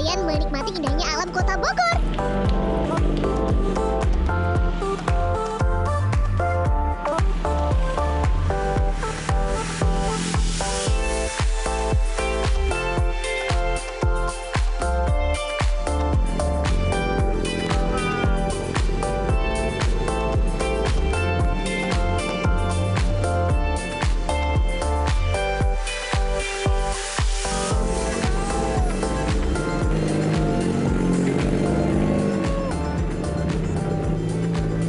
kalian menikmati indahnya alam kota Bogor.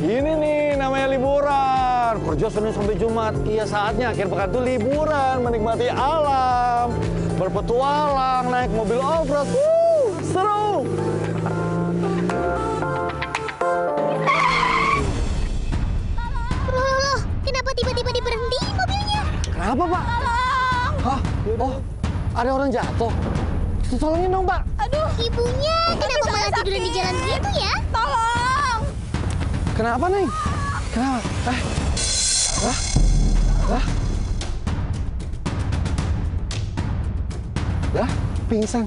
Ini nih namanya liburan. Kerja Senin sampai Jumat. Iya saatnya akhir pekan tuh liburan, menikmati alam, berpetualang, naik mobil off-road. Seru. Loh, kenapa tiba-tiba diberhenti mobilnya? Kenapa, Pak? Tolong! Hah? Oh, ada orang jatuh. Tolongin dong, Pak. Aduh, ibunya kenapa malah tiduran di jalan gitu ya? Tolong! Kenapa, Neng? Kenapa? Hah? Lah, pingsan.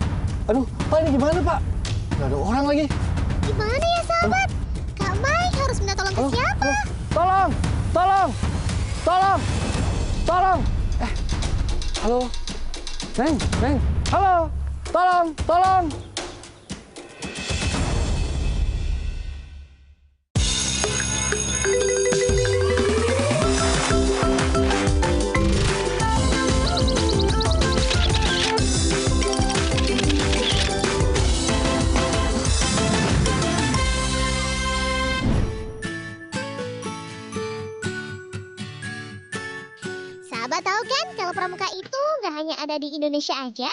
Aduh, Pak ini gimana, Pak? Gak ada orang lagi. Gimana ya, sahabat? Kak Mai harus minta tolong ke siapa? Tolong! Tolong! Tolong! Tolong! Halo? Neng! Halo! Tolong! Tolong! Sahabat tahu kan kalau pramuka itu nggak hanya ada di Indonesia aja,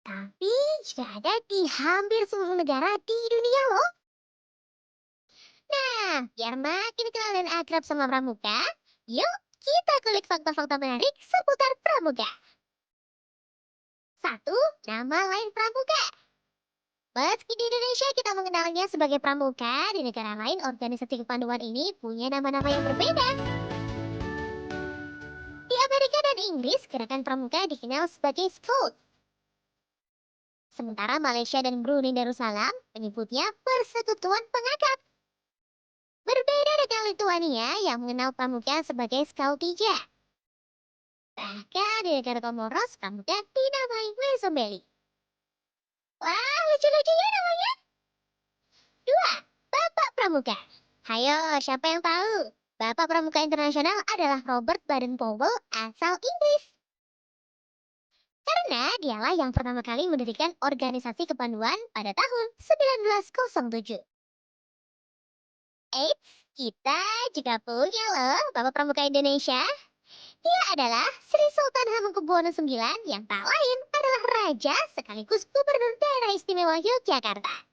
tapi juga ada di hampir seluruh negara di dunia loh. Nah, biar makin kenal dan akrab sama pramuka, yuk kita kulik fakta-fakta menarik seputar pramuka. 1. Nama lain pramuka. Meski di Indonesia kita mengenalnya sebagai pramuka, di negara lain organisasi kepanduan ini punya nama-nama yang berbeda. Di Amerika dan Inggris, gerakan pramuka dikenal sebagai Scout. Sementara Malaysia dan Brunei Darussalam menyebutnya Persekutuan Pengangkat. Berbeda dengan Lithuania yang mengenal pramuka sebagai Skautija. Bahkan di negara Komoros, pramuka dinamai Wezomeli. Wah, lucu-lucu ya namanya. 2. Bapak Pramuka. Hayo, siapa yang tahu? Bapak Pramuka Internasional adalah Robert Baden-Powell asal Inggris. Karena dialah yang pertama kali mendirikan organisasi kepanduan pada tahun 1907. Eits, kita juga punya loh Bapak Pramuka Indonesia. Dia adalah Sri Sultan Hamengkubuwono IX yang tak lain adalah Raja sekaligus Gubernur Daerah Istimewa Yogyakarta.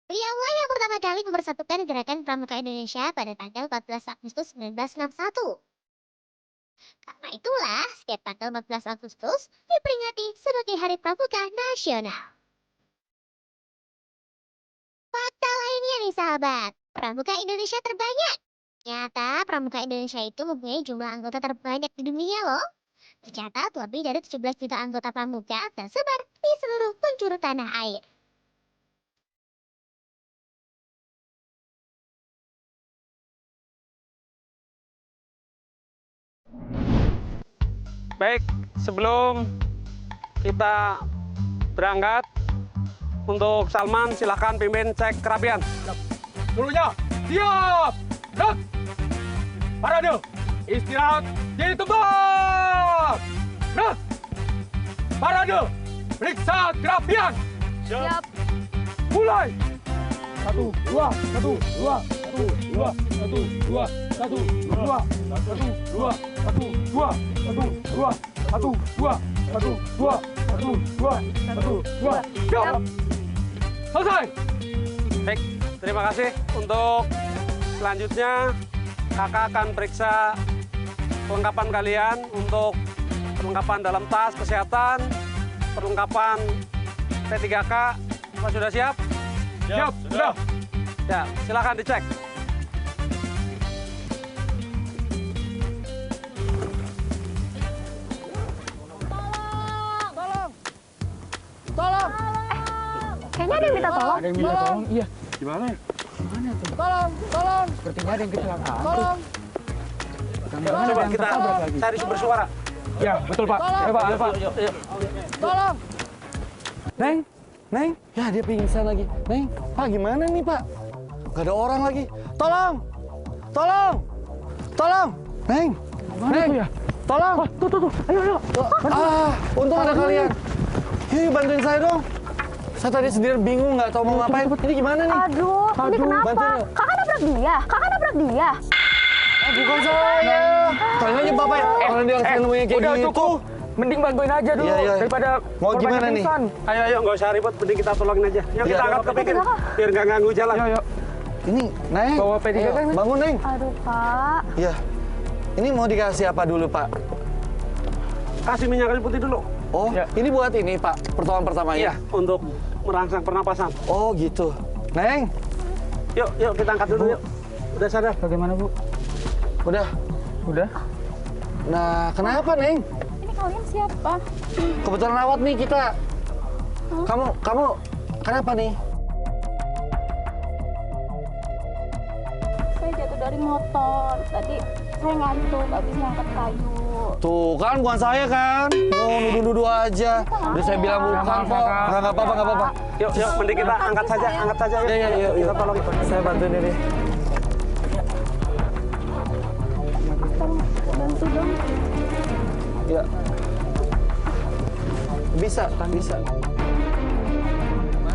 Beliaulah yang pertama kali mempersatukan gerakan pramuka Indonesia pada tanggal 14 Agustus 1961. Karena itulah, setiap tanggal 14 Agustus diperingati sebagai Hari Pramuka Nasional. Fakta lainnya nih sahabat, pramuka Indonesia terbanyak. Ternyata pramuka Indonesia itu mempunyai jumlah anggota terbanyak di dunia loh. Tercatat lebih dari 17 juta anggota pramuka tersebar di seluruh penjuru tanah air. Baik, sebelum kita berangkat, untuk Salman silahkan pimpin cek kerapian. Seluruhnya siap. Gerak. Parade. Istirahat di tempat. Gerak. Parade. Periksa kerapian. Siap. Mulai. 1, 2, 1, 2, 1, 2, 1, 2, 1, 2, 1, 2, 1, 2, 1, 2, 1, 2, 1, 2, 1, 2, 1, 2. Siap. Selesai. Baik, terima kasih. Untuk selanjutnya, kakak akan periksa perlengkapan kalian untuk perlengkapan dalam tas kesehatan, perlengkapan P3K. Apa sudah siap? Siap. Sudah. Ya, silakan dicek. ada yang minta tolong. Ada yang minta tolong? Iya. Gimana ya? Mana tuh? Tolong. Sepertinya ada yang kecelakaan. Tolong. Coba kita cari sumber suara. Ya, betul Pak. Ayo Pak, ayo Pak. Yuk. Tolong. Neng, ya dia pingsan lagi. Neng, Pak gimana nih Pak? Gak ada orang lagi. Tolong, Neng, Neng, ya? tolong. Tuh. Ayo. Untung ada kalian. Yuk bantuin saya dong. Saya tadi sendiri bingung nggak tahu mau ngapain. Ini gimana nih? Aduh, ini kenapa? bantuin. Kakak nabrak dia. Bukan saya. Tanya aja Bapak ya. Orang dia namanya kayak Udah gitu. cukup. Mending bantuin aja dulu Iya. daripada Mau korban gimana nih? pingsan. Ayo, nggak usah ribet. Mending kita tolongin aja. Yang kita Iya. angkat ke pinggir, biar nggak ganggu jalan. Ayo. Ini, Neng. Bawa P3 Ayo, kan? bangun Neng. Aduh, Pak. Iya. Ini mau dikasih apa dulu Pak? Kasih minyak kayu putih dulu. Oh, Ya. ini buat ini Pak, pertolongan pertama Iya, ya? untuk merangsang pernapasan. Oh gitu. Neng, Yuk, kita angkat dulu yuk. Udah sadar? Bagaimana Bu? udah. Udah? Nah, kenapa Neng? Ini kalian siapa? Kebetulan lewat nih kita. Kamu kenapa nih? Saya jatuh dari motor. Tadi saya ngantuk, nggak bisa angkat kayu. Tuh kan bukan saya kan? Mau nuduh-nuduh aja. Udah saya bilang bukan kok. Nggak apa-apa. Yuk, mending kita angkat saja. Yuk. Iya. Kita tolongin. Saya bantuin ini. Bantu dong. Ya. Bisa. Mana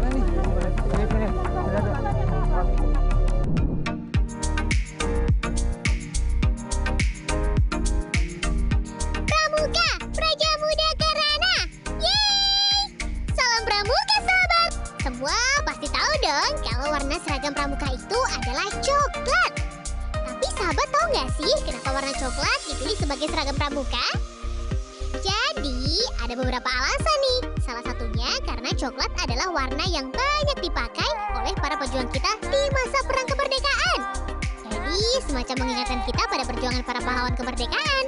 nih? Sini. Pramuka, Praja Muda Karana. Yeay! Salam Pramuka, sahabat. Semua pasti tahu dong kalau warna seragam Pramuka itu adalah coklat. Tapi sahabat tahu nggak sih kenapa warna coklat dipilih sebagai seragam Pramuka? Jadi, ada beberapa alasan nih. Salah satunya karena coklat adalah warna yang banyak dipakai oleh para pejuang kita di masa Perang Kemerdekaan. Jadi, semacam mengingatkan kita pada perjuangan para pahlawan kemerdekaan.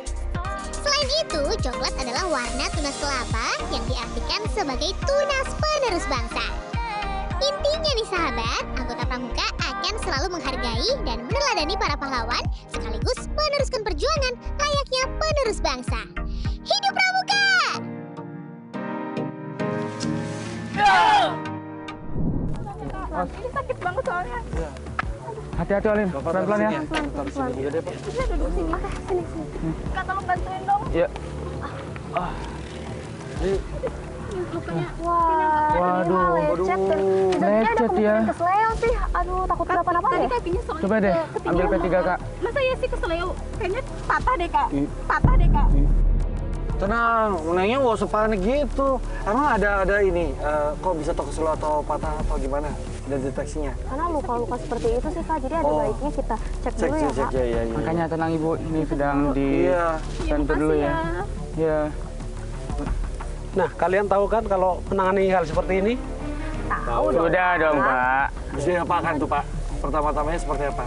Selain itu, coklat adalah warna tunas kelapa yang diartikan sebagai tunas penerus bangsa. Intinya nih sahabat, anggota Pramuka akan selalu menghargai dan meneladani para pahlawan sekaligus meneruskan perjuangan layaknya penerus bangsa. Hidup Pramuka! Ini sakit banget soalnya. Hati-hati Olin, pelan-pelan ya. Iya deh Pak. Bisa duduk sini. Oke, sini. Kak, tolong bantuin dong. Iya. Lukanya. Wah, Waduh. ini mah lecet. Tidak ada Lecet ya. kemungkinan kesleo sih. Aduh, takut kenapa-napa Tadi ya. kakinya soalnya Coba deh, ambil P3 Kak. Masa ya sih keseleo? Kayaknya patah deh kak. Ih. Patah deh kak. Tenang, Nengnya nggak usah panik gitu. Emang ada ini, kok bisa keseleo atau patah atau gimana? Ada deteksinya? Karena luka-luka seperti itu sih Kak, jadi ada Oh. baiknya kita cek Cek, dulu ya Kak. ya. Makanya tenang Ibu, ini sedang di Iya. center dulu ya. Iya. Nah, kalian tahu kan kalau menangani hal seperti ini? Sudah dong Pak. Mesti apakan tuh Pak? Pertama-tamanya seperti apa?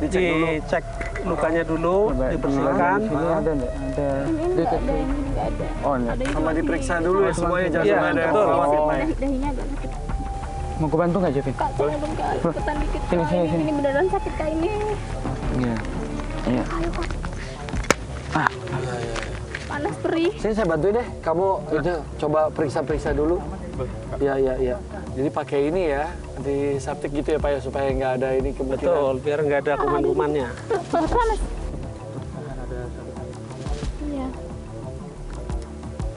Dicek dulu. Dicek lukanya dulu, Coba dibersihkan. Sini ada nggak? Ada dikit. Ini nggak ada. Oh enggak. Sama diperiksa dulu ya semuanya, jangan Iya, sampai ada yang betul. khawatir Pak ya. Dahinya agak sakit. Mau gue bantu nggak Jevin? Kak, tolong dong kak. Ikutan dikit Sini, kak. sini, sini. Ini beneran sakit kak ini. Iya. Iya. Panas perih. Sini saya bantuin deh. Kamu itu coba periksa-periksa dulu. Iya. Jadi pakai ini ya, antiseptik gitu ya Pak ya, supaya nggak ada ini kemungkinan. Betul, biar nggak ada kuman-kumannya. Panas. Iya.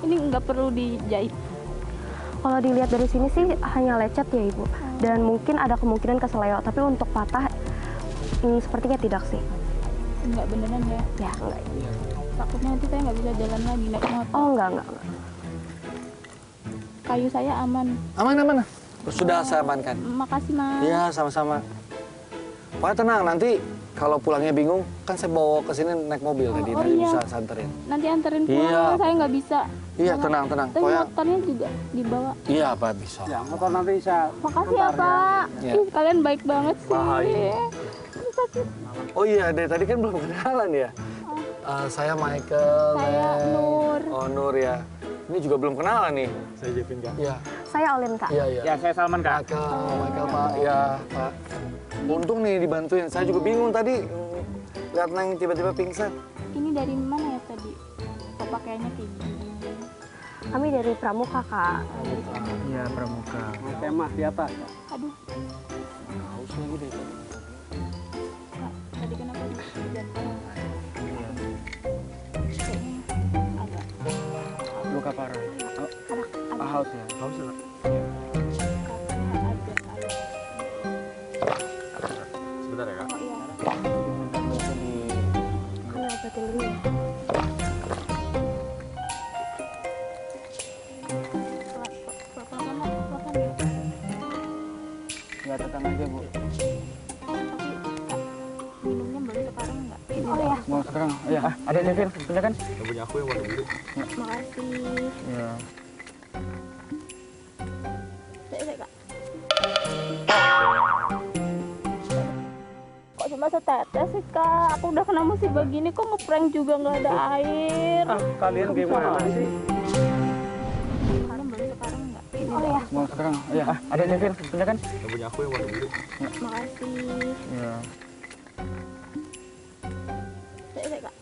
Ini nggak perlu dijahit. Kalau dilihat dari sini sih hanya lecet ya Ibu. Dan mungkin ada kemungkinan kesleo, tapi untuk patah sepertinya tidak sih. Nggak beneran ya. Ya, enggak. Takutnya nanti saya nggak bisa jalan lagi naik motor. Oh, enggak. Kayu saya aman. Aman. Sudah saya amankan. Makasih mas. Iya, sama-sama. Pokoknya tenang, nanti kalau pulangnya bingung, kan saya bawa ke sini naik mobil tadi, Oh, nanti iya. bisa santerin. Nanti anterin pulang. Iya. Saya nggak bisa. Iya, tenang. Tapi Pokoknya, motornya juga dibawa. iya Pak, bisa. Ya, motor nanti bisa. Makasih ya Pak. Ya. Ih, kalian baik banget sih. Bahaya. Ini sakit. Oh iya, dari tadi kan belum kenalan ya. Saya Michael. Saya Neng. Nur. Oh, Nur ya. Ini juga belum kenalan nih. Saya Jevin, Kak. Iya. Saya Olin, Kak. Iya, iya. Ya, saya Salman, Kak. Michael, Pak. Ya, Pak. Untung nih dibantuin. Saya juga bingung tadi. Lihat Neng tiba-tiba pingsan. Ini dari mana ya tadi? Kok pakaiannya kayak gini? Kami dari Pramuka, Kak. Iya, Pramuka. Kemah di atas. Aduh, Haus lagi deh. Kak, tadi kenapa jatuh? Kayaknya agak Luka parah. ada Haus ya? Haus ya, Kak? kakaknya agak agak. Sebentar ya, Kak. Oh iya. Kami obatin dulu ya. Pelan-pelan ya. Nggak tenang aja, Bu. Minumnya baru sekarang nggak? Oh ya, Mau sekarang? Ya, ada Jevin, punya kan? Yang punya aku yang warna biru. Makasih. Iya. Saya, Kak. Kok cuma setetes sih, Kak? Aku udah kena musibah gini, kok ngeprank juga nggak ada air. Ah, kalian gimana sih? Sekarang baru sekarang nggak? oh ya. Mau sekarang? Ya, ada Jevin, punya kan? Yang punya aku yang warna biru. Makasih. Iya. Saya, Kak.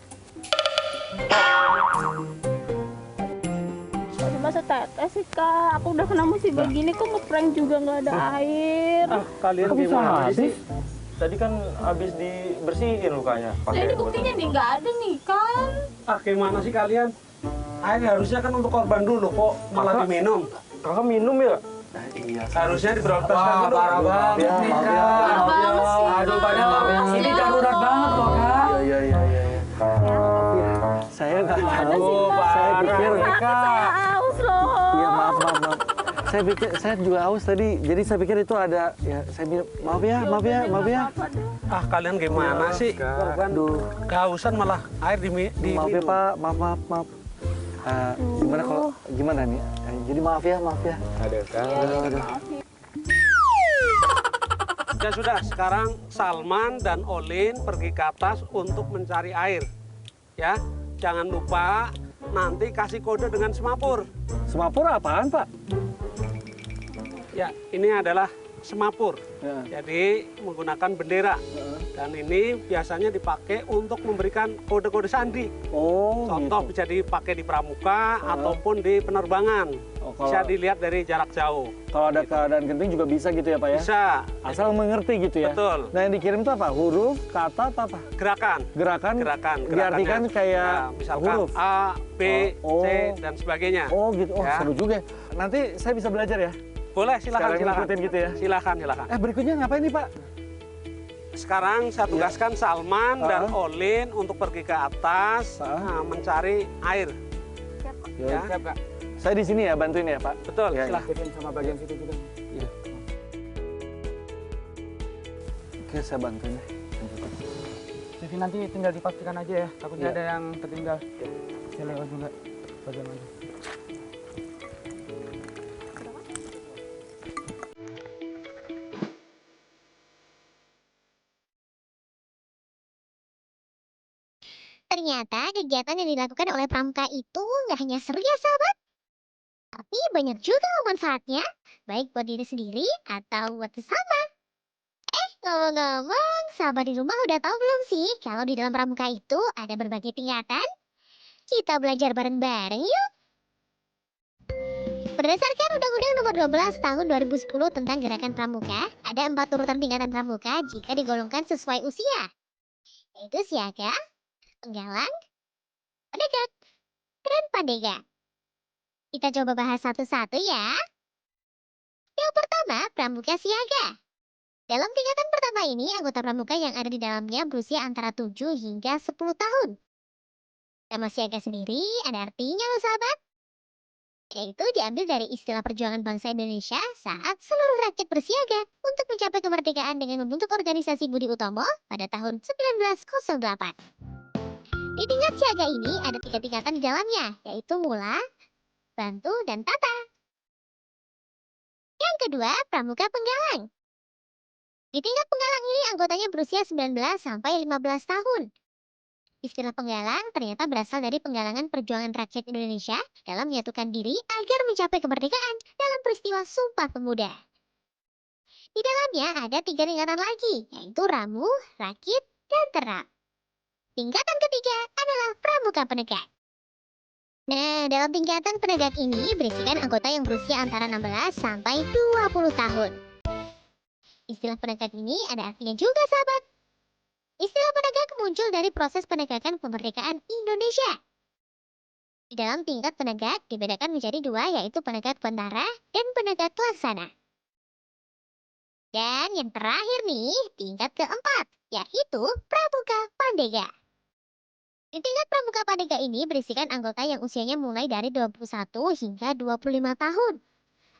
Kok cuma setetes sih, Kak? Aku udah kena musibah gini, kok ngeprank juga nggak ada air. Ah, kalian Kok bisa gimana habis? sih? Tadi kan habis dibersihin lukanya. Nah, ini buktinya nih nggak ada nih kan? Ah, gimana sih kalian? Air harusnya kan untuk korban dulu, kok malah diminum. Kakak minum ya? Iya. Harusnya diprioritaskan dulu. banget nih, Parah banget sih. Aduh, banyak banget. Ini darurat banget loh, Kak. Iya, iya, iya. Saya nggak tahu. Saya pikir. Saya haus loh. Iya, maaf, maaf, maaf. Saya pikir, saya juga haus tadi. Jadi saya pikir itu ada, ya saya bilang, maaf ya, maaf ya, maaf ya. Ah, kalian gimana sih? Aduh, Kehausan malah air di maaf ya Pak, maaf, maaf, maaf. Gimana kalau, gimana nih? Jadi maaf ya, maaf ya. Sudah, sekarang Salman dan Olin pergi ke atas untuk mencari air. Ya, jangan lupa nanti kasih kode dengan semapur. Semapur apaan Pak? Ya, ini adalah semapur. Ya. Jadi menggunakan bendera. Dan ini biasanya dipakai untuk memberikan kode-kode sandi. Oh, Contoh gitu. bisa dipakai di pramuka ataupun di penerbangan. Oh, Bisa kalau, dilihat dari jarak jauh. kalau ada keadaan genting juga bisa gitu ya Pak ya? Bisa. Asal mengerti gitu ya? Betul. Nah yang dikirim itu apa? Huruf, kata, atau apa? Gerakan. Gerakan? Gerakan. Diartikan Gerakannya. kayak Ya, misalkan huruf? A, B, Oh. C, dan sebagainya. Oh gitu, oh Ya. seru juga. Nanti saya bisa belajar ya? Boleh, silakan, Sekalian silakan. ngikutin gitu ya? Silakan, silakan. Berikutnya ngapain nih Pak? Sekarang saya tugaskan Salman dan Ah. Olin untuk pergi ke atas mencari air. Ya. Siap, Kak. Saya di sini ya, bantuin ya Pak? Betul, Ya, ya. silakan. Jevin sama bagian situ juga. Oke, saya bantuin deh. Jevin nanti tinggal dipastikan aja ya. Takutnya Iya. ada yang tertinggal. Saya lewat juga. Bagian mana? Ternyata kegiatan yang dilakukan oleh Pramuka itu nggak hanya seru ya sahabat, tapi banyak juga manfaatnya, baik buat diri sendiri atau buat sesama. Ngomong-ngomong, sahabat di rumah udah tahu belum sih kalau di dalam Pramuka itu ada berbagai tingkatan? Kita belajar bareng-bareng yuk. Berdasarkan Undang-Undang Nomor 12 Tahun 2010 tentang Gerakan Pramuka, ada 4 urutan tingkatan pramuka jika digolongkan sesuai usia, yaitu siaga, penggalang, penegak, dan pandega. Kita coba bahas satu-satu ya. Yang pertama, pramuka siaga. Dalam tingkatan pertama ini, anggota pramuka yang ada di dalamnya berusia antara 7 hingga 10 tahun. Nama siaga sendiri ada artinya loh sahabat. Yaitu diambil dari istilah perjuangan bangsa Indonesia saat seluruh rakyat bersiaga untuk mencapai kemerdekaan dengan membentuk organisasi Budi Utomo pada tahun 1908. Di tingkat siaga ini ada 3 tingkatan di dalamnya, yaitu mula, bantu, dan tata. Yang kedua, pramuka penggalang. Di tingkat penggalang ini anggotanya berusia 19 sampai 15 tahun. Istilah penggalang ternyata berasal dari penggalangan perjuangan rakyat Indonesia dalam menyatukan diri agar mencapai kemerdekaan dalam peristiwa Sumpah Pemuda. Di dalamnya ada 3 tingkatan lagi, yaitu ramu, rakit, dan terap. Tingkatan ketiga adalah pramuka penegak. Nah, dalam tingkatan penegak ini berisikan anggota yang berusia antara 16 sampai 20 tahun. Istilah penegak ini ada artinya juga, sahabat. Istilah penegak muncul dari proses penegakan kemerdekaan Indonesia. Di dalam tingkat penegak dibedakan menjadi 2, yaitu penegak tentara dan penegak laksana. Dan yang terakhir nih, tingkat keempat, yaitu pramuka pandega. Di tingkat pramuka pandega ini berisikan anggota yang usianya mulai dari 21 hingga 25 tahun.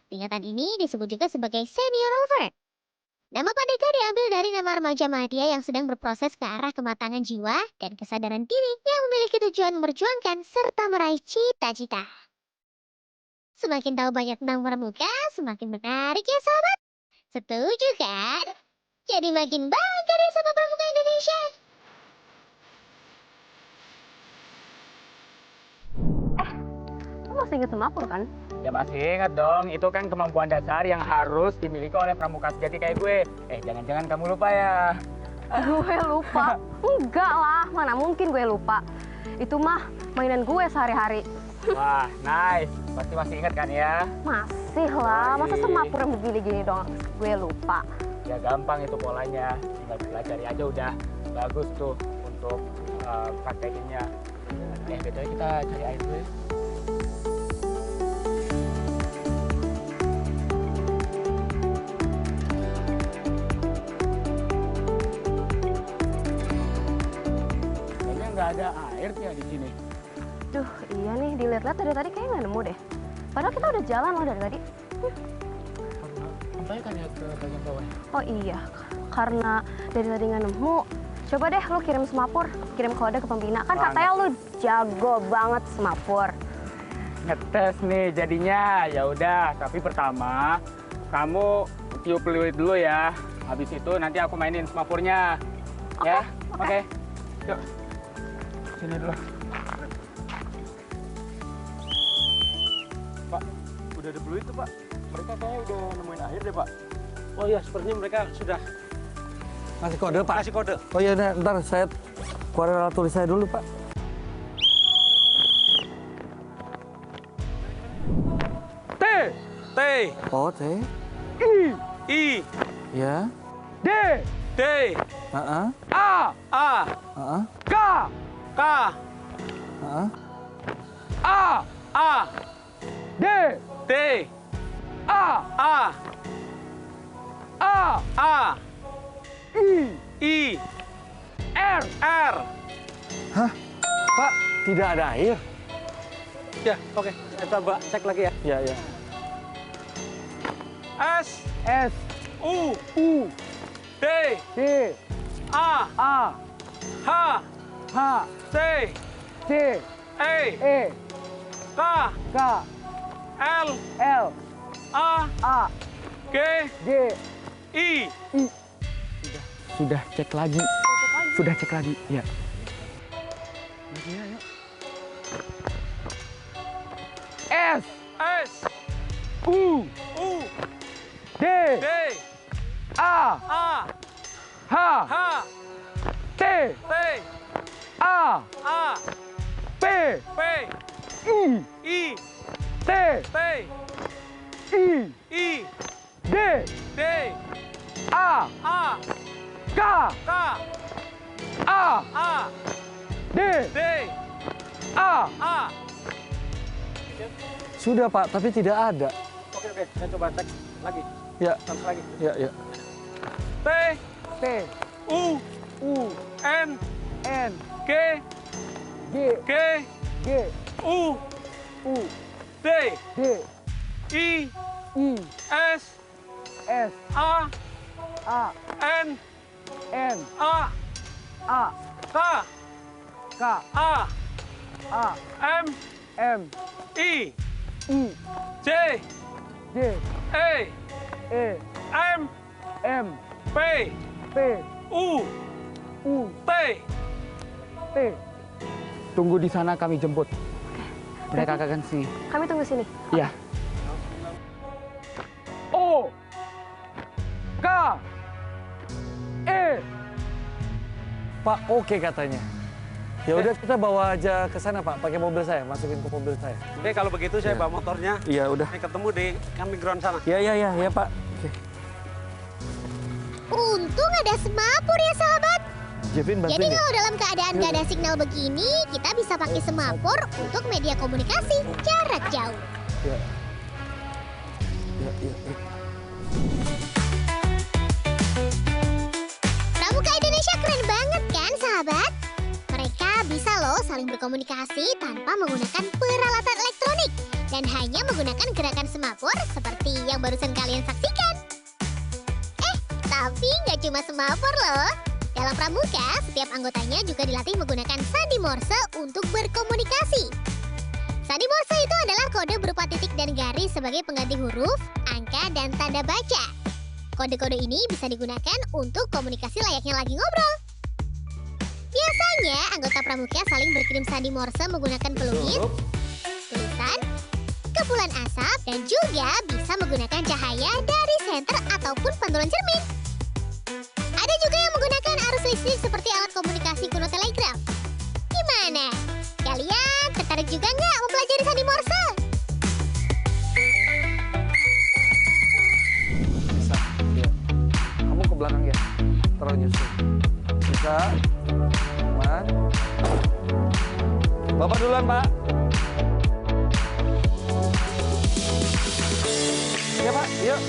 Tingkatan ini disebut juga sebagai senior over. Nama pandega diambil dari nama remaja madya yang sedang berproses ke arah kematangan jiwa dan kesadaran diri yang memiliki tujuan memperjuangkan serta meraih cita-cita. Semakin tahu banyak tentang pramuka, semakin menarik ya sahabat. Setuju kan? Jadi makin bangga deh sama pramuka Indonesia. Lu masih inget semapur kan? Ya masih ingat dong, itu kan kemampuan dasar yang harus dimiliki oleh pramuka sejati kayak gue. Jangan-jangan kamu lupa ya? Gue lupa? Enggak lah, mana mungkin gue lupa. Itu mah mainan gue sehari-hari. Wah, nice. Pasti masih ingat kan ya? Masih lah, masa semapur yang begini-gini dong gue lupa. Ya gampang itu polanya, tinggal pelajari aja udah. Bagus tuh untuk praktekinnya. Betulnya kita cari air dulu ya. Kayaknya nggak ada air ya di sini. Duh, iya nih, dilihat-lihat dari tadi kayaknya nggak nemu deh. Padahal kita udah jalan loh dari tadi. Sampai kan ya ke bagian bawah. Oh iya, karena dari tadi nggak nemu, coba deh lu kirim semapur, kirim kode ke pembina. Kan katanya lu jago banget semapur. Ngetes nih jadinya. Ya udah, tapi pertama kamu tiup peluit dulu ya. Habis itu nanti aku mainin semapurnya. Ya, oke. Yuk. Sini dulu. Pak, udah ada peluit tuh Pak. Mereka kayaknya udah nemuin air deh Pak. Oh iya, sepertinya mereka sudah Ngasih kode Pak. kasih kode. Oh iya, ntar saya keluarin alat tulis saya dulu Pak. T. T. Oh, T. I. Ya. D. D. Heeh. A. A. Heeh. K. K. Heeh. A. A. D. D. A. A. A. A. I. I. R. R. Hah? Pak, tidak ada air? Ya, oke. Saya coba cek lagi ya. Ya, ya. S. S. U. U. D. D. A. A. H. H. C. C. E. E. K. K. L. L. A. A. G. G. I. I. Sudah cek lagi. Sudah cek lagi. Ya. S. S. U. U. D. D. A. A. H. H. T. T. A. A. P. P. I. I. T. T. I. I. D. D. A. A. K. K. A. A. D. D. A. A. Sudah Pak, tapi tidak ada. Oke, saya coba cek lagi. Ya, Sampai lagi. ya, ya. T. T. U. U. N. N. G. G. G. G. U. U. D. D. I. I. S. S. A. A. N. N. A. A. K. K. A. A. M. M. I. I. J. J. E. E. M. M. P. P. U. U. T. T. T. tunggu di sana, kami jemput. Mereka akan sini. Kami tunggu sini. Iya. O K E. Pak, oke katanya. Ya udah kita bawa aja ke sana Pak, pakai mobil saya, masukin ke mobil saya. Oke, kalau begitu saya bawa motornya. Iya udah. Saya ketemu di camping ground sana. Ya Pak. Oke. Untung ada semapur ya sahabat. Jevin Jadi bantuin ya. kalau dalam keadaan gak ada signal begini, kita bisa pakai semapur untuk media komunikasi jarak jauh. Ya. Pramuka Indonesia keren banget kan sahabat? Mereka bisa loh saling berkomunikasi tanpa menggunakan peralatan elektronik dan hanya menggunakan gerakan semapur seperti yang barusan kalian saksikan. Tapi nggak cuma semapur loh. Dalam Pramuka, setiap anggotanya juga dilatih menggunakan sandi Morse untuk berkomunikasi. Sandi Morse itu adalah kode berupa titik dan garis sebagai pengganti huruf, angka, dan tanda baca. Kode-kode ini bisa digunakan untuk komunikasi layaknya lagi ngobrol. Biasanya, anggota Pramuka saling berkirim sandi Morse menggunakan peluit, tulisan, kepulan asap, dan juga bisa menggunakan cahaya dari senter ataupun pantulan cermin. Ada juga yang menggunakan arus listrik seperti alat komunikasi kuno telegraf. Gimana? Kalian tertarik juga nggak mempelajari sandi Morse? Bisa. Ya. Kamu ke belakang ya. Terus nyusul. Bisa. Aman. Bapak duluan Pak. Ya Pak, yuk.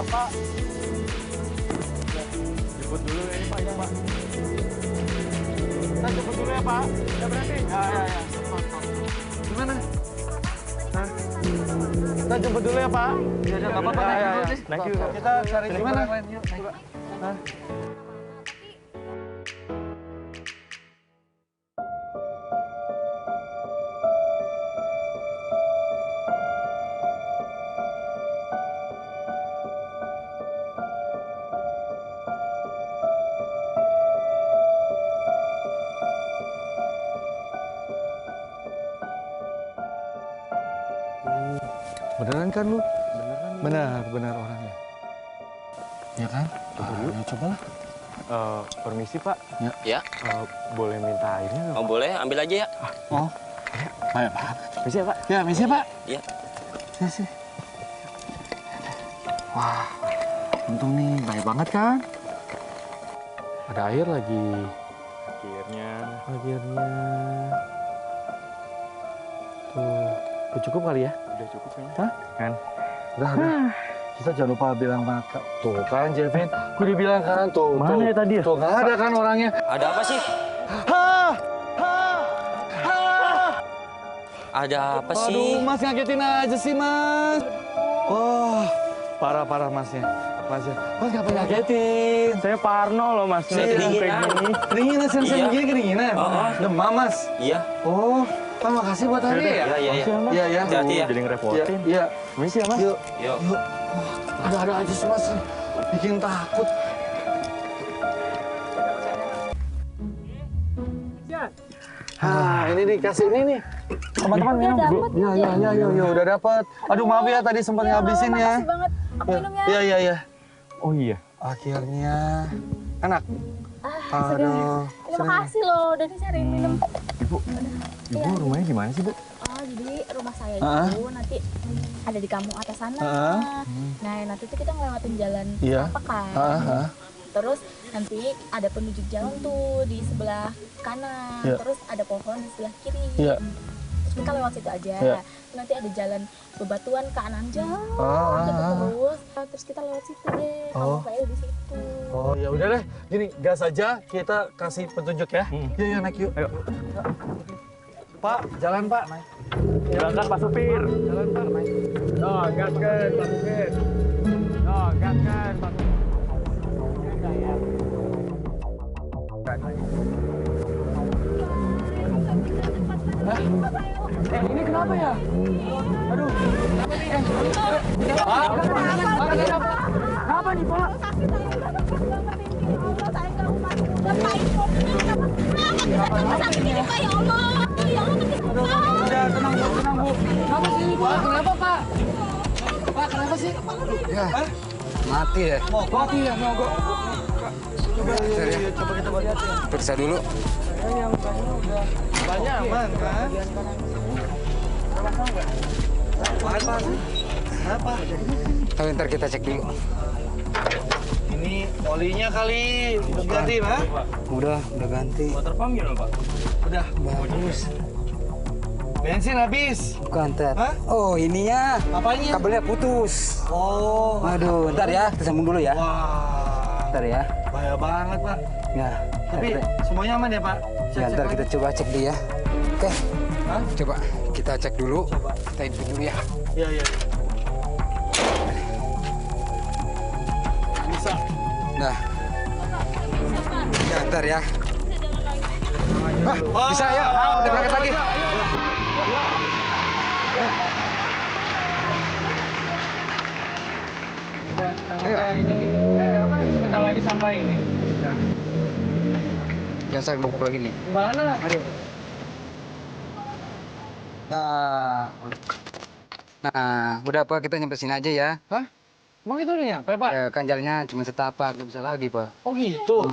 Pak. Jemput dulu ini Pak, ya Pak. Kita jemput dulu ya Pak. Ya berarti? Ya. Gimana? Hah? Kita jemput dulu ya Pak. Ya Bapak Pak. Ya. Thank you. Kita cari gimana? Yuk. Hah? Beneran kan lu? Benar orangnya. Ya kan? Ya cobalah. Permisi Pak. Ya. Boleh minta airnya nggak? Oh boleh, ambil aja ya. Oh. Baik Pak. Misi ya Pak. Ya misi ya Pak. Iya. Misi. Wah, untung nih baik banget kan? Ada air lagi. Akhirnya. Tuh, udah cukup kali ya? Udah cukup kayaknya. Hah? Kan? Udah. Kita jangan lupa bilang makan. Tuh kan, Jevin. Gue dibilang kan, tuh. Mana ya tadi ya? Tuh, nggak ada kan orangnya. Ada apa sih? Ada apa sih? Aduh, Mas ngagetin aja sih, Mas. Oh, parah Masnya. Mas ngapain ngagetin? Saya Parno loh Mas. Saya kedinginan. Kedinginan, sen Iya. begini kedinginan? Demam, Mas? Iya. Oh, Pak, makasih buat hari ya. Iya. Iya. Hati-hati ya. Jadi ngerepotin. Iya. Misi ya Mas. Yuk. Yuk. Ada aja sih, Mas. Bikin takut. Ini nih, kasih ini nih. Teman-teman minum. Iya, udah dapat. Aduh, maaf ya tadi sempat ngabisin ya. Makasih banget. Aku minum ya. Iya. Oh iya. Akhirnya enak. Aduh. Terima kasih loh udah dicariin minum. Ibu rumahnya gimana sih Bu? Oh, jadi rumah saya Heeh. itu nanti ada di kampung atas sana. Heeh. Nah, nanti tuh kita ngelewatin jalan Iya. apa kan? Heeh. Terus nanti ada penunjuk jalan tuh di sebelah kanan. Iya. Terus ada pohon di sebelah kiri. Iya. Terus kita lewat situ aja. Iya. Nanti ada jalan bebatuan kanan jauh gitu terus kita lewat situ deh. Kamu kayak di situ. Oh ya udah deh, gini gas aja kita kasih petunjuk ya. Yuk naik yuk. Ayo. Pak, jalan Pak. Silakan Pak Supir. Jalan Pak, naik. Oh, gaskan Pak Supir. Oh, gaskan Pak Supir. Ini kenapa ya? Aduh, kenapa nih? Kenapa nih, Pak? Udah tenang Bu. Kenapa sih ini, Pak? Kenapa, Pak? Pak, kenapa sih? Ya, mati ya. Mati ya, mogok. Coba kita lihat ya. Periksa dulu. Banyak aman kan? Apa? Tapi ntar kita cek dulu. Ini olinya kali ganti, Pak. Udah ganti. Terpanggil Pak. Udah bagus. Bensin habis. Bukan, Ted. Hah? Oh, ininya. Apanya? Kabelnya putus. Oh. Waduh, ntar ya, kita sambung dulu ya. Wah. Ntar ya. Bahaya banget, Pak. Ya. Tapi semuanya aman ya, Pak? Ya, ntar kita coba cek dulu ya. Oke. Hah? Coba kita cek dulu. Kita hitung dulu ya. Iya, iya. Bisa. Nah. Ya, ntar ya. Oh, Bisa ya. Udah berangkat lagi. Bentar lagi sampai ini. Jangan saya bongkok lagi nih. Mana? Nah, udah Pak, kita nyampe sini aja ya. Hah? Emang itu udah nyampe, Pak? Ya, kan jalannya cuma setapak, nggak bisa lagi Pak. Oh gitu.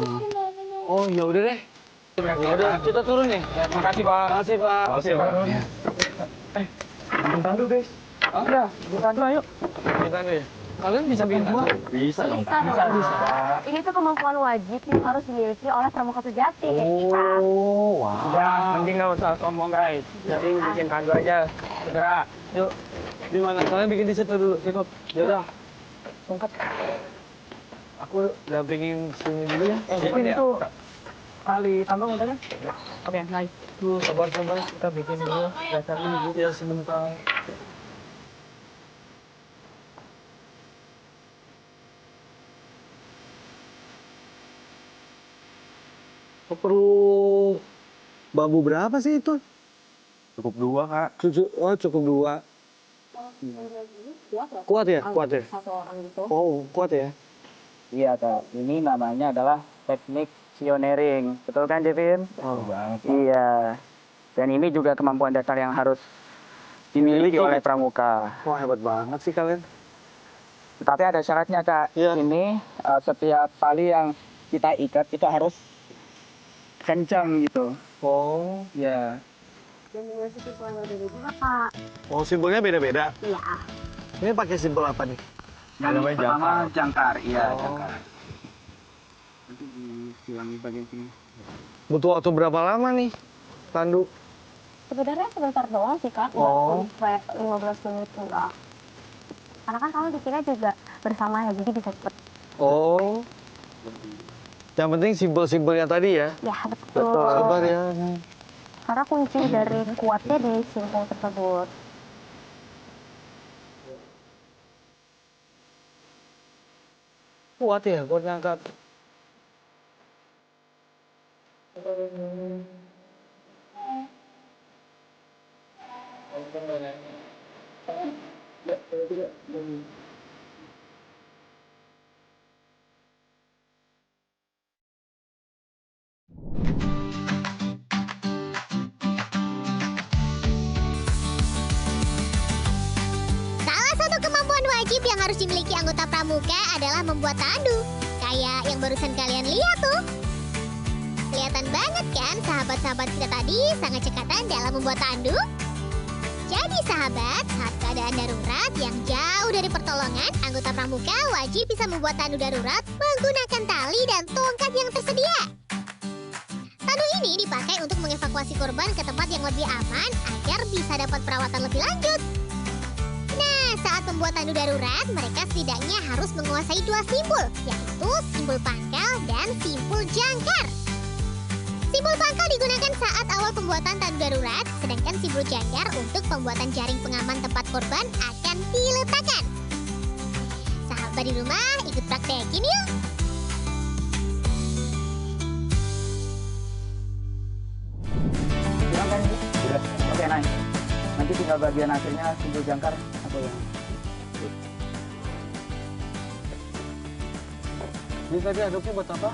Oh ya udah deh. Ya udah, kita turun nih. Ya, makasih Pak. Makasih Pak. Makasih Pak. Ya. Tandu guys. Udah, tandu ayo. Tandu ya. Kalian bisa bikin gua? Bisa dong. Ini tuh kemampuan wajib yang harus dimiliki oleh pramuka sejati. Oh, wah. Udah, mending nggak usah sombong guys. Jadi bikin tandu aja. Segera. Yuk. Di mana? Kalian bikin di situ dulu. Ikut. Ya udah. Tongkat. Aku dampingin sini dulu ya. Bikin itu kali tambang udah kan? Oke, naik. Tuh, sabar. Kita bikin dulu. Dasarnya gitu ya sebentar. Oh, perlu bambu berapa sih itu? Cukup 2 Kak. Cukup 2. Kuat ya? Kuat ya? Satu orang gitu. Oh, kuat ya? Iya Kak, ini namanya adalah teknik pioneering. Betul kan Jevin? Oh, banget. Iya. Dan ini juga kemampuan dasar yang harus dimiliki oleh pramuka. Wah, hebat banget sih kalian. Tetapi ada syaratnya Kak. Iya. Ini setiap tali yang kita ikat itu harus kencang gitu. Oh, Ya. Dan dengan situ selalu beda-beda, Pak. oh simbolnya beda-beda. Iya. Ini pakai simbol apa nih? Yang pertama jangkar, iya Oh. jangkar. Nanti disilangi bagian sini. Butuh waktu berapa lama nih, tandu? Sebenarnya sebentar doang sih, Kak. Oh. Nggak sampai 15 menit enggak. Karena kan kamu bikinnya juga bersama ya, jadi bisa cepet. Oh. Yang penting simbol-simbolnya tadi ya. Ya, betul. Sabar ya. Karena kunci dari kuatnya di simbol tersebut. Kuat ya, kuat ngangkat. Salah satu kemampuan wajib yang harus dimiliki anggota pramuka adalah membuat tandu. Kayak yang barusan kalian lihat tuh. Kelihatan banget kan sahabat-sahabat kita tadi sangat cekatan dalam membuat tandu? Jadi sahabat, saat keadaan darurat yang jauh dari pertolongan, anggota pramuka wajib bisa membuat tandu darurat menggunakan tali dan tongkat yang tersedia. Tandu ini ini dipakai untuk mengevakuasi korban ke tempat yang lebih aman agar bisa dapat perawatan lebih lanjut. Nah, saat pembuat tandu darurat, mereka setidaknya harus menguasai 2 simpul, yaitu simpul pangkal dan simpul jangkar. Simpul pangkal digunakan saat awal pembuatan tandu darurat, sedangkan simpul jangkar untuk pembuatan jaring pengaman tempat korban akan diletakkan. Sahabat di rumah, ikut praktekin yuk! Bilang kan ini? Udah. Oke, nice. Nanti tinggal bagian akhirnya simpul jangkar atau yang... Ini tadi aduknya buat apa?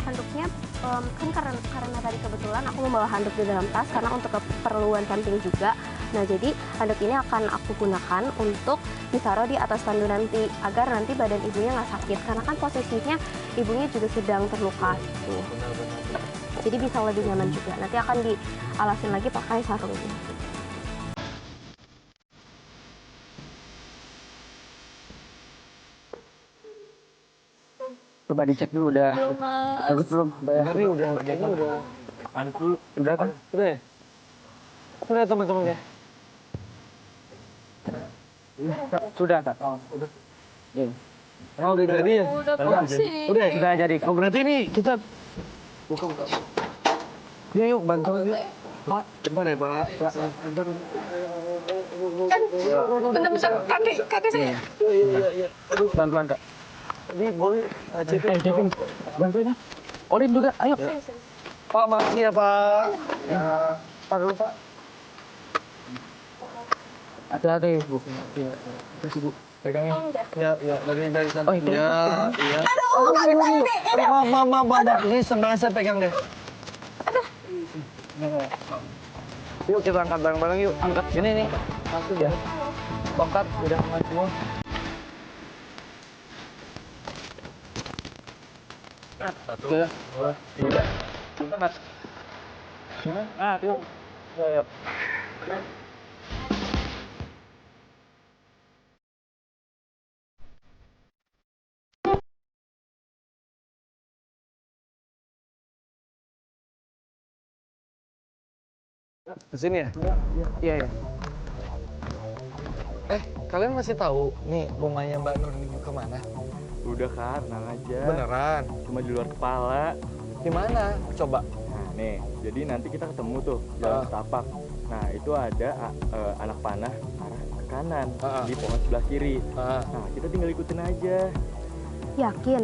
Handuknya kan karena tadi kebetulan aku membawa handuk di dalam tas karena untuk keperluan camping juga. Nah, jadi handuk ini akan aku gunakan untuk ditaruh di atas tandu nanti agar nanti badan ibunya nggak sakit karena kan posisinya ibunya juga sedang terluka tuh. Jadi bisa lebih nyaman juga. Nanti akan dialasin lagi pakai sarung ini. Coba dicek dulu udah. Bagus belum? Bayar. Ini udah. Panik dulu. Udah kan? Udah ya? Udah teman-teman ya? Sudah, Kak. Oh, udah. Ya. Oh, udah jadi ya? Udah ya? Sudah jadi. Oh, berarti ini kita buka. Ya, yuk bantu yuk. Pak, cepat ya, Pak. Bentar. Kaki saya. Iya. Aduh, Pelan-pelan, Kak. ini boleh aja. Devin, bantuin ya. Olin juga, ayo. Pak, makasih ya, Pak. Ya, Pak dulu, Pak. Hati-hati, Bu. Iya, kasih, Bu. Pegangnya. Ya, dari sana. Oh, itu. Ya. Aduh, Maaf. Ini sebenarnya saya pegang deh. Yuk kita angkat bareng-bareng yuk. Angkat. Ini nih. Masuk ya. Tongkat udah aman semua. Satu, dua, tiga. Mas. Yuk. Yuk. Kesini ya? Iya. Kalian masih tahu nih rumahnya Mbak Nur ini kemana? Udah Kak, tenang aja. Beneran? Cuma di luar kepala. Di mana? Coba. Nah nih, jadi nanti kita ketemu tuh jalan setapak. Nah itu ada anak panah arah ke kanan di pohon sebelah kiri. Nah kita tinggal ikutin aja. Yakin?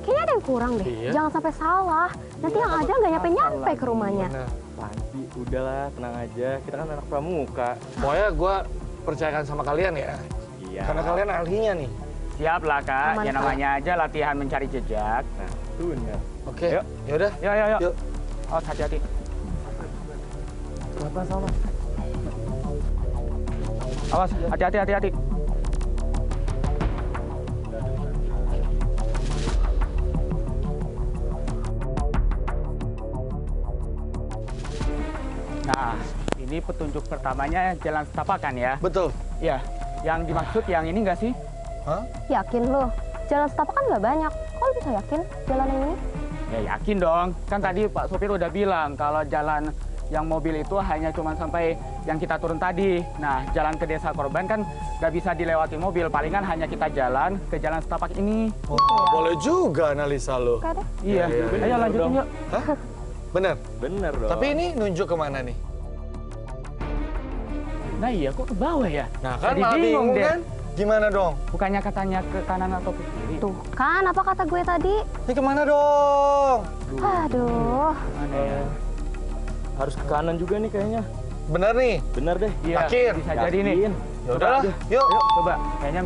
Kayaknya ada yang kurang deh. Iya. Jangan sampai salah. Nanti yang ada nggak nyampe-nyampe ke rumahnya. Pasti, udahlah, tenang aja. Kita kan anak pramuka. Pokoknya gue percayakan sama kalian ya. Iya. Karena kalian ahlinya nih. Siap lah, Kak. Aman, Ya Kak. namanya aja latihan mencari jejak. Nah, bener. Oke. Yuk. Yaudah. Yuk. Yuk. Oh, hati-hati. Kenapa sama? Awas, hati-hati. Nah, ini petunjuk pertamanya jalan setapakan ya. Betul. Ya, yang dimaksud yang ini nggak sih? Hah? Yakin lo? Jalan setapak kan nggak banyak. Kok lo bisa yakin jalan yang ini? Ya yakin dong. Kan tadi Pak Sopir udah bilang kalau jalan yang mobil itu hanya cuma sampai yang kita turun tadi. Nah, jalan ke desa korban kan nggak bisa dilewati mobil. Palingan hanya kita jalan ke jalan setapak ini. Oh, boleh juga analisa lo. Oke deh. Iya. Ayo lanjutin yuk. Hah? Bener? Bener dong. Tapi ini nunjuk kemana nih? Nah iya, kok ke bawah ya? Nah kan Jadi malah bingung deh. kan? Gimana dong? Bukannya katanya ke kanan atau ke kiri? Tuh kan apa kata gue tadi? Ini kemana dong? Aduh. Mana ya? Harus ke kanan juga nih kayaknya. Bener nih? Bener deh. Iya, Yakin? bisa jadi nih. Yakin. Ya udahlah, yuk. Yuk, coba. Kayaknya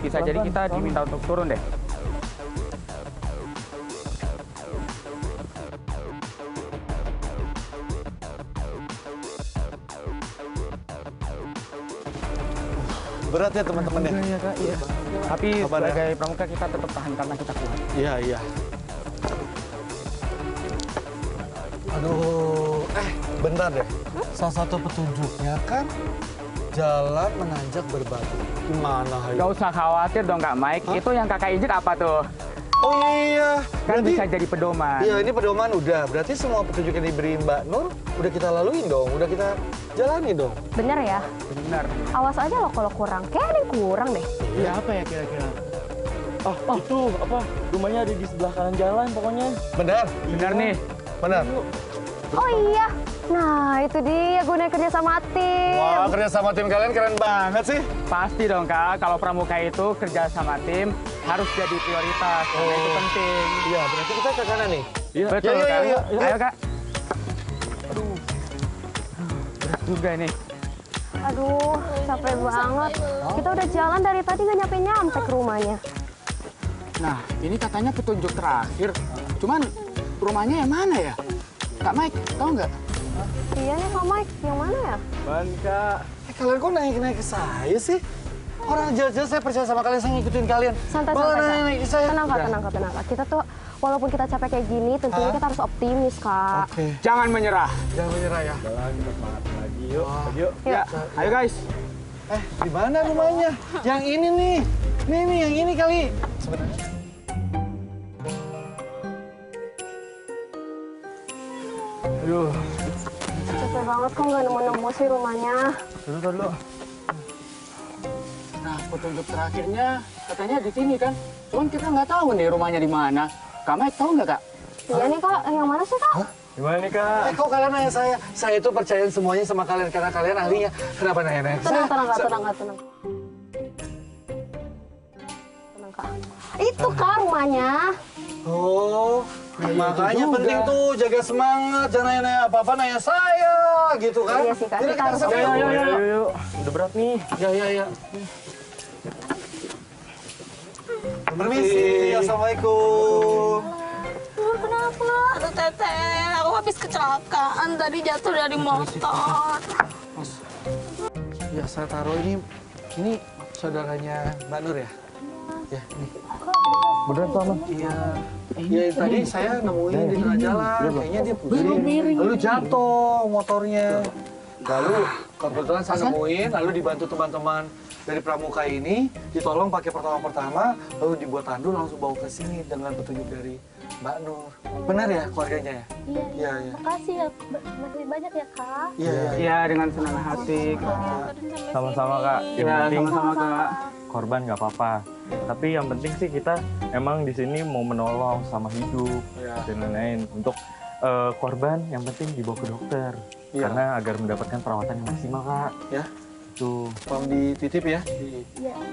bisa jadi kita diminta untuk turun deh. Berat ya teman-teman ya? Iya, Kak. Iya. Tapi Sabar ya. sebagai pramuka kita tetap tahan karena kita kuat. Iya. Aduh, bentar deh. Salah satu petunjuknya kan jalan menanjak berbatu. Gimana, Hayu? Gak usah khawatir dong, Kak Mike. Hah? Itu yang kakak injek apa tuh? Oh iya. Kan bisa jadi pedoman. Iya, ini pedoman udah. Berarti semua petunjuk yang diberi Mbak Nur udah kita laluin dong, udah kita jalani dong. Bener ya? Benar. Awas aja loh kalau kurang. Kayaknya ada yang kurang deh. Iya, apa ya kira-kira? Oh, itu apa? Rumahnya ada di sebelah kanan jalan pokoknya. Benar? Benar nih. Benar. Oh iya. Nah, itu dia gunanya kerja sama tim. Wah, kerja sama tim kalian keren banget sih. Pasti dong Kak, kalau pramuka itu kerja sama tim harus jadi prioritas, karena itu penting. Iya, berarti kita ke kanan nih. Iya. Betul Iya, iya, Kak. iya, iya. Ayo Kak. Aduh, berat juga nih. Aduh, capek banget. Kita udah jalan dari tadi nggak nyampe-nyampe ke rumahnya. Nah, ini katanya petunjuk terakhir. Cuman rumahnya yang mana ya? Kak Mike, tahu nggak? Iya nih Kak Mike, yang mana ya? Ban, Kak. Kalian kok naik-naik ke saya sih? Orang jelas-jelas saya percaya sama kalian, saya ngikutin kalian. Santai, Malah santai, Kak. naik ke saya. Tenang Kak, tenang Kak, tenang Kak. Kita tuh, walaupun kita capek kayak gini, tentunya kita harus optimis Kak. Oke. Jangan menyerah. Jangan menyerah ya. Jalan, kita semangatin lagi. Yuk, yuk. Ya, ayo guys. Di mana rumahnya? Yang ini nih. Nih, yang ini kali. Sebenarnya. Aduh. Capek banget kok nggak nemu-nemu sih rumahnya. Dulu. Nah, petunjuk terakhirnya katanya di sini kan. Cuman kita nggak tahu nih rumahnya di mana. Kak Mike tahu nggak Kak? Iya nih Kak, yang mana sih Kak? Gimana nih, Kak? Kok kalian nanya saya? Saya itu percayain semuanya sama kalian karena kalian ahlinya. Kenapa nanya-nanya? Tenang, tenang Kak, tenang Kak, tenang. Tenang Kak. Itu Kak rumahnya. Oh, makanya juga. penting tuh jaga semangat, jangan nanya apa-apa, nanya saya gitu kan. Iya sih, Kak. Jadi Kita harus sama Yuk. Udah berat nih. Ya. Permisi, assalamualaikum. Kenapa? Aduh Teteh, aku habis kecelakaan tadi jatuh dari motor. Ya saya taruh ini saudaranya Mbak Nur ya? Ya, ini. Beneran tuh, Aman? Iya. Iya, tadi saya nemuin di tengah jalan, kayaknya dia pusing. Lalu jatuh motornya. Lalu kebetulan saya nemuin, lalu dibantu teman-teman dari pramuka ini, ditolong pakai pertolongan pertama, lalu dibuat tandu langsung bawa ke sini dengan petunjuk dari Mbak Nur. Benar ya keluarganya ya? Iya. Makasih ya, masih banyak ya Kak. Iya. Ya, dengan senang hati. Sama-sama, Kak. Yang Ya, penting sama-sama Kak. korban nggak apa-apa. Tapi yang penting sih kita emang di sini mau menolong sama hidup dan lain-lain. Untuk korban yang penting dibawa ke dokter. Iya. Karena agar mendapatkan perawatan yang maksimal, Kak. Ya. Tuh. Tolong dititip ya,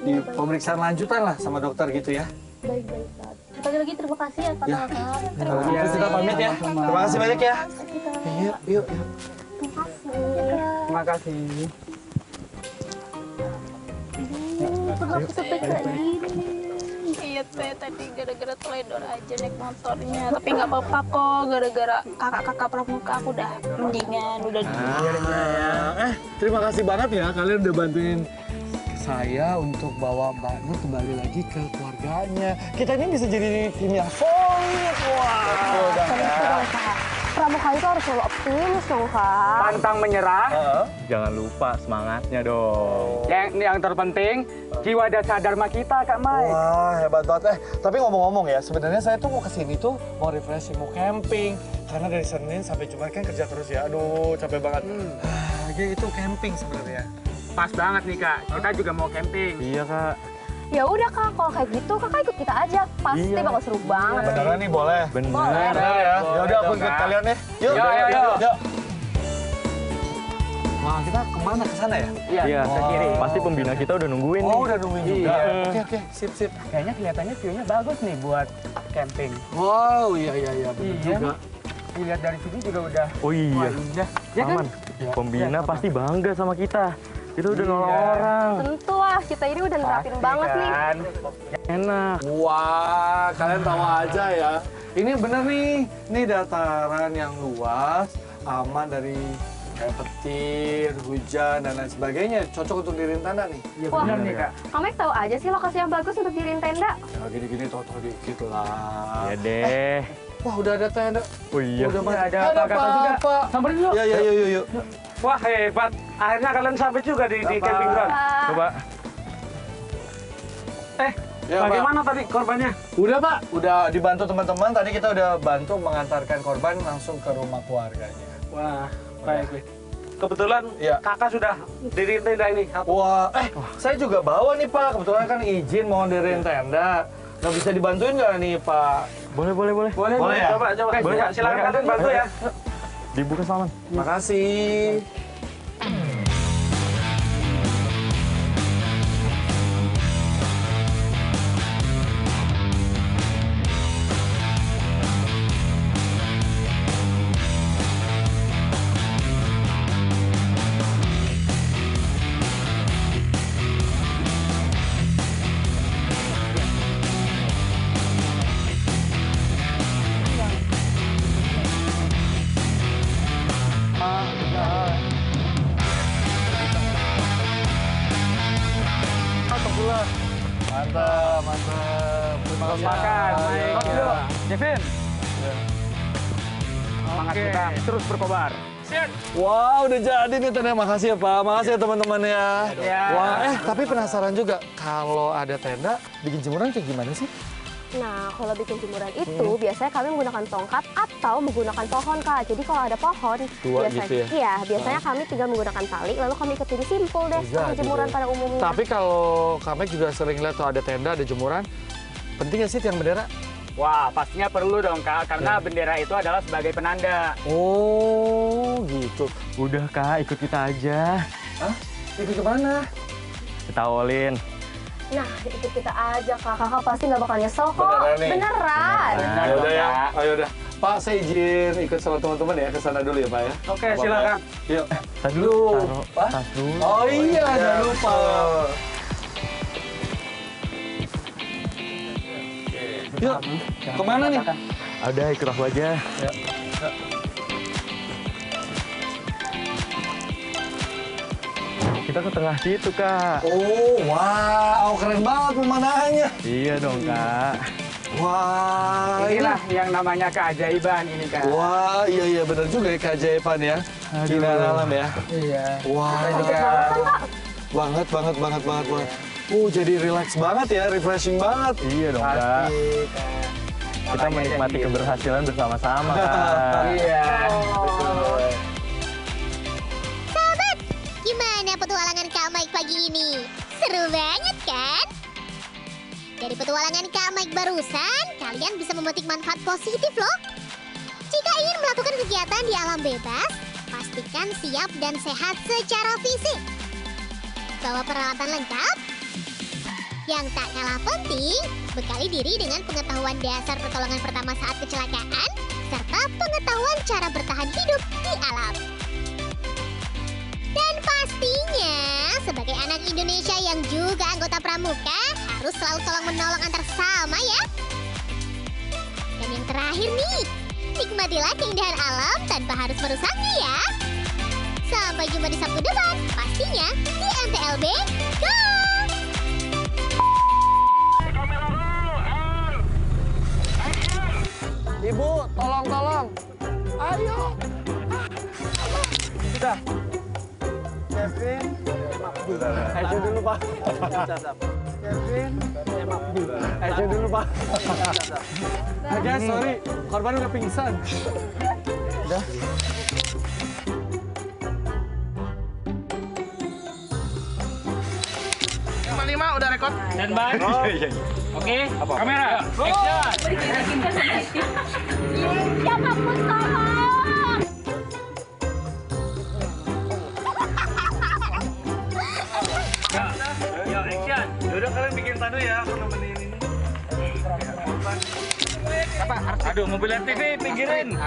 di pemeriksaan lanjutan lah sama dokter gitu ya. Baik Kak. Sekali lagi terima kasih ya Kak. Ya. Kalau Iya, gitu kita pamit ya. Terima kasih banyak ya. Yuk. Terima kasih. Aku sampai kayak gini. Iya Teh, tadi gara-gara teledor aja naik motornya. Tapi nggak apa-apa kok, gara-gara kakak-kakak pramuka aku udah mendingan, udah Terima kasih banget ya kalian udah bantuin saya untuk bawa Mbak Nur kembali lagi ke keluarganya. Kita ini bisa jadi tim yang solid. Wah. Pramuka itu harus selalu optimis dong Kak. Pantang menyerah. Jangan lupa semangatnya dong. Yang terpenting, jiwa dasar dharma kita Kak Mike. Wah, hebat banget. Tapi ngomong-ngomong ya, sebenarnya saya tuh mau kesini tuh mau refreshing, mau camping. Karena dari Senin sampai Jumat kan kerja terus ya. Aduh, capek banget. Itu camping sebenarnya. Pas banget nih Kak, kita juga mau camping. Iya, Kak. Ya udah Kak, kalau kayak gitu Kakak ikut kita aja. Pasti Iya. bakal seru banget. Beneran nih boleh. Bener. Ya udah aku ikut kalian ya. Yuk. Yuk. Wah, kita kemana? Ke sana ya? Iya. ke kiri. Pasti pembina kita udah nungguin nih. Oh, udah nungguin juga. Iya. Oke, sip. Kayaknya kelihatannya view-nya bagus nih buat camping. Wow, iya, bener Iya. juga. Dilihat dari sini juga udah. Oh iya. Wah, indah. Ya kan? Aman. Pembina pasti bangga sama kita. Kita udah nolong Iya. orang. Tentu lah, kita ini udah nerapin banget nih. Kan? Enak. Wah, kalian tahu aja ya. Ini bener nih. Ini dataran yang luas, aman dari kayak petir, hujan, dan lain sebagainya. Cocok untuk diriin tenda nih. Iya Wah. benar nih Kak. Kak Mike tahu aja sih lokasi yang bagus untuk diriin tenda. Ya gini-gini tahu-tahu dikit lah. Ya deh. Wah, udah ada tenda. Oh iya. Udah Iya, ada ada kakak juga. Pak. Samperin yuk. Ya, yuk. Wah hebat, akhirnya kalian sampai juga di camping ground. Coba. Ya, Bagaimana tadi korbannya? Udah Pak, udah dibantu teman-teman. Tadi kita udah bantu mengantarkan korban langsung ke rumah keluarganya. Wah, baik. Kebetulan Ya. kakak sudah diriin tenda ini. Wah, saya juga bawa nih Pak. Kebetulan kan izin mau diriin tenda. Nggak bisa dibantuin nggak nih Pak? Boleh. Boleh ya? Coba. Boleh, Ya, silakan kalian bantu ya. Dibuka Salman. Makasih. Mantap. Terima kasih. Makan. Ya. Ya. Kevin. Semangat kita terus berkobar. Wah, udah jadi nih tenda. Makasih ya Pak. Makasih ya teman-teman ya. Ya. Wah, tapi penasaran juga. Kalau ada tenda, bikin jemuran kayak gimana sih? Nah, kalau bikin jemuran itu biasanya kami menggunakan tongkat atau menggunakan pohon, Kak. Jadi kalau ada pohon, Tua biasanya, gitu ya? iya, biasanya kami tinggal menggunakan tali, lalu kami ikat jadi simpul deh, seperti Jadi jemuran deh. pada umumnya. Tapi kalau kami juga sering lihat tuh ada tenda, ada jemuran. Penting nggak sih tiang bendera? Wah, pastinya perlu dong, Kak. Karena bendera itu adalah sebagai penanda. Oh, gitu. Udah Kak, ikut kita aja. Hah? Itu kemana? Kita all-in. Nah, ikut kita aja, Kak. Kakak pasti nggak bakal nyesel kok. Beneran nih? Beneran. Ya udah ya. Ayo udah. Pak, saya izin ikut sama teman-teman ya ke sana dulu ya, Pak ya. Oke, silakan. Yuk. Tadi dulu, taruh Pak? tas dulu. Oh iya, jangan lupa. Yuk, kemana nih? Ada, ikut aku aja. Kita ke tengah situ, Kak. Oh, wow, keren banget pemandangannya. Iya dong, Kak. Wah, Inilah yang namanya keajaiban ini, Kak. Wah, iya benar juga ya keajaiban ya. Keindahan alam ya. Iya. Wah, banget. Jadi relax banget ya, refreshing banget. Iya dong, Kak. Kita menikmati keberhasilan bersama-sama, Kak. Iya. Sahabat, gimana petualangan Kak Mike pagi ini? Seru banget kan? Dari petualangan Kak Mike barusan, kalian bisa memetik manfaat positif loh. Jika ingin melakukan kegiatan di alam bebas, pastikan siap dan sehat secara fisik. Bawa peralatan lengkap. Yang tak kalah penting, bekali diri dengan pengetahuan dasar pertolongan pertama saat kecelakaan, serta pengetahuan cara bertahan hidup di alam. Dan pastinya, sebagai anak Indonesia yang juga anggota pramuka, harus selalu tolong-menolong antar sesama ya. Dan yang terakhir nih, nikmatilah keindahan alam tanpa harus merusaknya ya. Sampai jumpa di Sabtu depan, pastinya di MTLB Go! Ibu, tolong. Ayo. Sudah. Kevin. Aja dulu, Pak. Kevin. Aja dulu, Pak. Guys, sorry. Korban udah pingsan. Udah. Udah rekod. Dan baik. Oke. Kamera. Action. Siapapun tolong! Yo, action. Yaudah kalian bikin tanu ya, aku nemenin ini. Apa? Aduh, mobil RTV pinggirin.